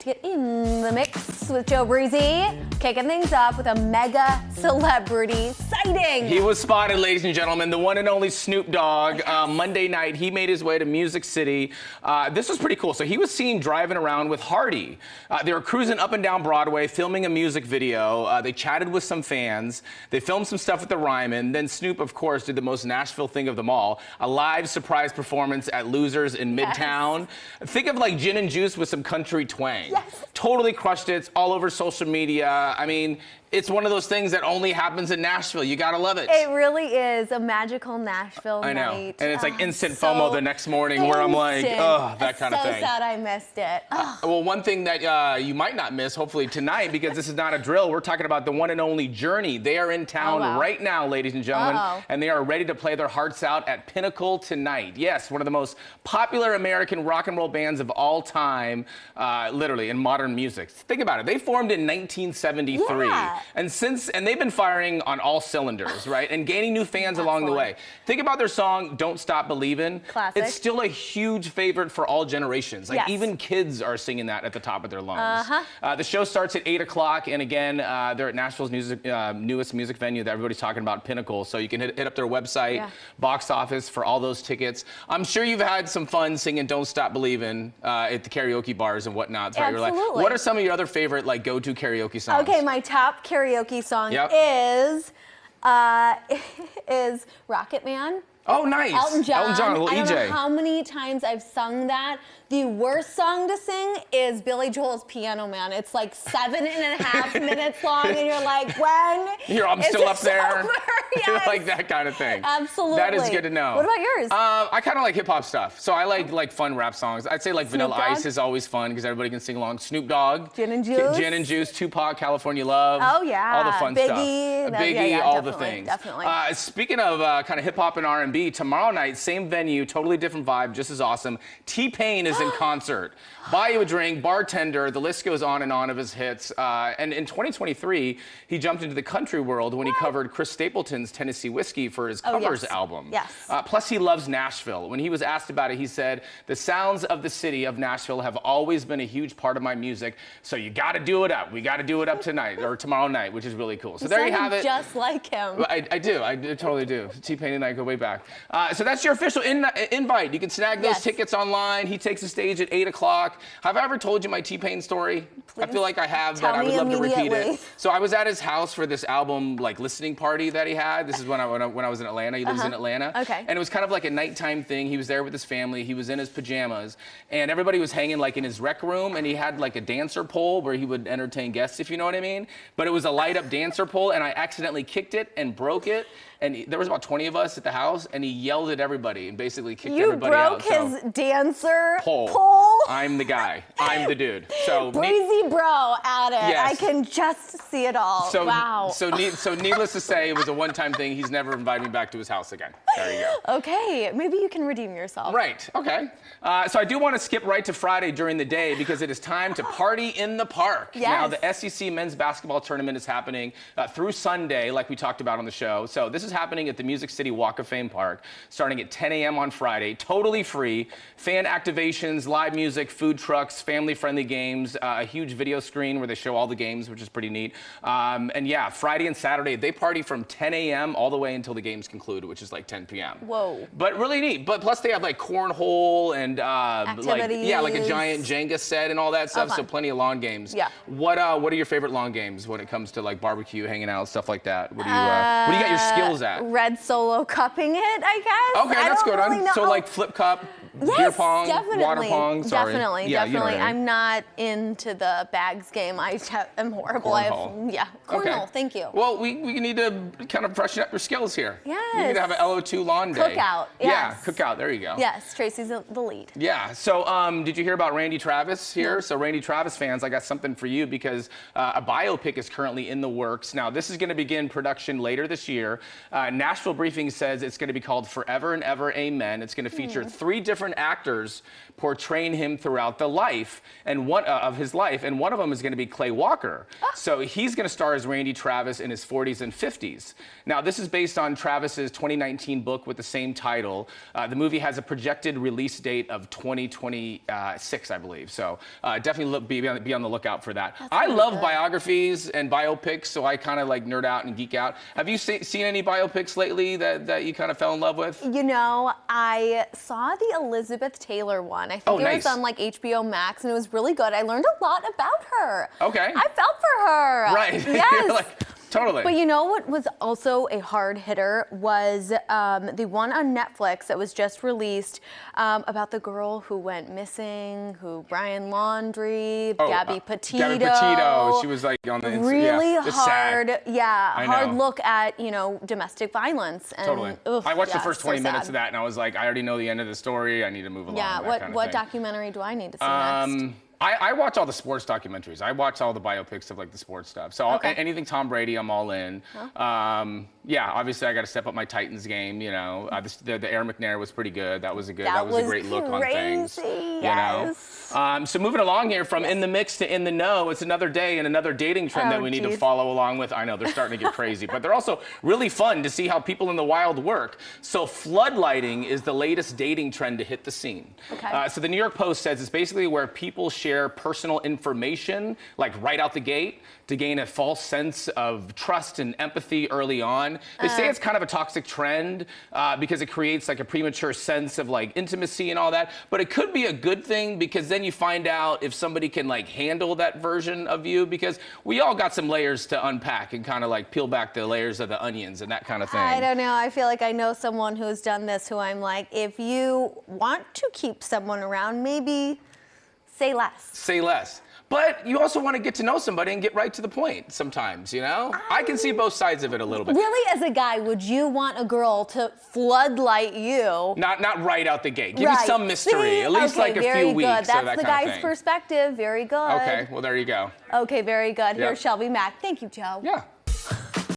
To get in the mix with Joe Breezy, kicking things up with a mega celebrity sighting. He was spotted, ladies and gentlemen, the one and only Snoop Dogg. Monday night, he made his way to Music City. This was pretty cool. So he was seen driving around with Hardy. They were cruising up and down Broadway, filming a music video. They chatted with some fans. They filmed some stuff at the Ryman. Then Snoop, of course, did the most Nashville thing of them all, a live surprise performance at Losers in Midtown. Think of like gin and juice with some country twang. Yes. Totally crushed it. It's all over social media. I mean, it's one of those things that only happens in Nashville. You gotta love it. It really is a magical Nashville I know. night. And it's like instant FOMO the next morning where I'm like, oh, that kind of thing. So sad I missed it. Well, one thing that you might not miss, hopefully tonight, because this is not a drill, we're talking about the one and only Journey. They are in town right now, ladies and gentlemen, and they are ready to play their hearts out at Pinnacle tonight. Yes, one of the most popular American rock and roll bands of all time, literally, in modern music. Think about it. They formed in 1973. Yeah. And they've been firing on all cylinders, right? And gaining new fans along the way. Think about their song, Don't Stop Believin'. Classic. It's still a huge favorite for all generations. Like even kids are singing that at the top of their lungs. The show starts at 8 o'clock, and again, they're at Nashville's newest music venue that everybody's talking about, Pinnacle. So you can hit up their website, box office for all those tickets. I'm sure you've had some fun singing Don't Stop Believin' at the karaoke bars and whatnot. Absolutely. Like, what are some of your other favorite like go-to karaoke songs? Okay, my top karaoke song is Rocket Man. Oh, nice. Elton John. Elton John, a little I don't EJ. know how many times I've sung that. The worst song to sing is Billy Joel's Piano Man. It's like 7.5 minutes long, and you're like, when? I'm still up there. Over? Yes. Like that kind of thing. Absolutely. That is good to know. What about yours? I kind of like hip hop stuff. So I like fun rap songs. I'd say like Vanilla Ice is always fun because everybody can sing along. Snoop Dogg. Gin and Juice. Gin and Juice, Tupac, California Love. Oh, yeah. All the fun Biggie, stuff. Biggie, all the things. Definitely. Speaking of kind of hip hop and R&B, tomorrow night, same venue, totally different vibe, just as awesome. T-Pain is in concert. Buy You a Drink, Bartender, the list goes on of his hits. And in 2023, he jumped into the country world when he covered Chris Stapleton's Tennessee Whiskey for his covers album. Yes. Plus, he loves Nashville. When he was asked about it, he said, "The sounds of the city of Nashville have always been a huge part of my music, so you got to do it up. We got to do it up tonight, or tomorrow night," which is really cool. So there you have it. Just like him. I totally do. T-Pain and I go way back. So that's your official invite. You can snag those tickets online. He takes the stage at 8 o'clock. Have I ever told you my T-Pain story? Please. I feel like I have, but I would love to repeat it. So I was at his house for this album listening party that he had. This is when I was in Atlanta. He lives in Atlanta. Okay. And it was kind of like a nighttime thing. He was there with his family. He was in his pajamas, and everybody was hanging like in his rec room, and he had like a dancer pole where he would entertain guests, if you know what I mean. But it was a light up dancer pole, and I accidentally kicked it and broke it. And there was about 20 of us at the house, and he yelled at everybody and basically kicked everybody out. You broke his dancer pole? I'm the guy. I'm the dude. So Breezy bro at it. Yes. I can just see it all. Wow. So needless to say, it was a one-time thing. He's never invited me back to his house again. There you go. Okay, maybe you can redeem yourself. Right. Okay. So I do want to skip right to Friday during the day because it is time to party in the park. Yes. Now the SEC men's basketball tournament is happening through Sunday, like we talked about on the show. So this is happening at the Music City Walk of Fame Park, starting at 10 a.m. on Friday. Totally free. Fan activations, live music, food trucks, family-friendly games, a huge video screen where they show all the games, which is pretty neat. And yeah, Friday and Saturday, they party from 10 a.m. all the way until the games conclude, which is like 10 p.m. Whoa. But really neat. But plus they have like cornhole and activities. like a giant Jenga set and all that stuff. So plenty of lawn games. Yeah. What are your favorite lawn games when it comes to like barbecue, hanging out, stuff like that? What do you got your skills at? Red Solo cupping it, I guess. Okay, that's good. Really So like flip cup, beer pong, water pong. Sorry. Definitely. You know what I mean. I'm not into the bags game. I am horrible. Cornhole. Thank you. Well, we need to kind of freshen up your skills here. Yes. We need to have an LO2 lawn day. Cookout. Yes. Yeah, cookout. There you go. Yes, Tracy's the lead. Yeah. So, did you hear about Randy Travis here? No. So, Randy Travis fans, I got something for you because a biopic is currently in the works. Now, this is going to begin production later this year. Nashville Briefing says it's going to be called Forever and Ever Amen. It's going to feature 3 different different actors portraying him throughout the life and one of his life, and one of them is going to be Clay Walker. So he's going to star as Randy Travis in his 40s and 50s. Now, this is based on Travis's 2019 book with the same title. The movie has a projected release date of 2026, I believe. So definitely be on the lookout for that. I love biographies and biopics, so I kind of like nerd out and geek out. Have you seen any biopics lately that you kind of fell in love with? You know, I saw the Elizabeth Taylor one. I think it was on like HBO Max, and it was really good. I learned a lot about her. Okay. I felt for her. Right. Yes. Totally. But you know what was also a hard hitter was the one on Netflix that was just released about the girl who went missing, Brian Laundrie, Gabby Petito. Gabby Petito. She was like on the really hard, sad. hard look at domestic violence. And, totally. Oof, I watched the first 20 minutes sad. of that, and I was like, I already know the end of the story. I need to move along. Yeah. What documentary do I need to see next? I watch all the sports documentaries. I watch all the biopics of like the sports stuff. So anything Tom Brady, I'm all in. Yeah, obviously I got to step up my Titans game. You know, the Air McNair was pretty good. That was a great look on things. Yes. You know. So moving along here from in the mix to in the know, it's another day and another dating trend that we need to follow along with. I know they're starting to get crazy, but they're also really fun to see how people in the wild work. So floodlighting is the latest dating trend to hit the scene. So the New York Post says it's basically where people share personal information, like right out the gate, to gain a false sense of trust and empathy early on. They say it's kind of a toxic trend because it creates like a premature sense of like intimacy and all that, but it could be a good thing because then you find out if somebody can like handle that version of you, because we all got some layers to unpack and kind of like peel back the layers of the onions and that kind of thing. I don't know. I feel like I know someone who's done this, who I'm like, if you want to keep someone around, maybe say less. Say less. But you also want to get to know somebody and get right to the point sometimes, you know? I can see both sides of it a little bit. Really, as a guy, would you want a girl to floodlight you? Not right out the gate. Give me some mystery. At least like a few weeks. Very good. That's the guy's perspective. Very good. Okay, well, there you go. Okay, very good. Here's Shelby Mack. Thank you, Joe. Yeah.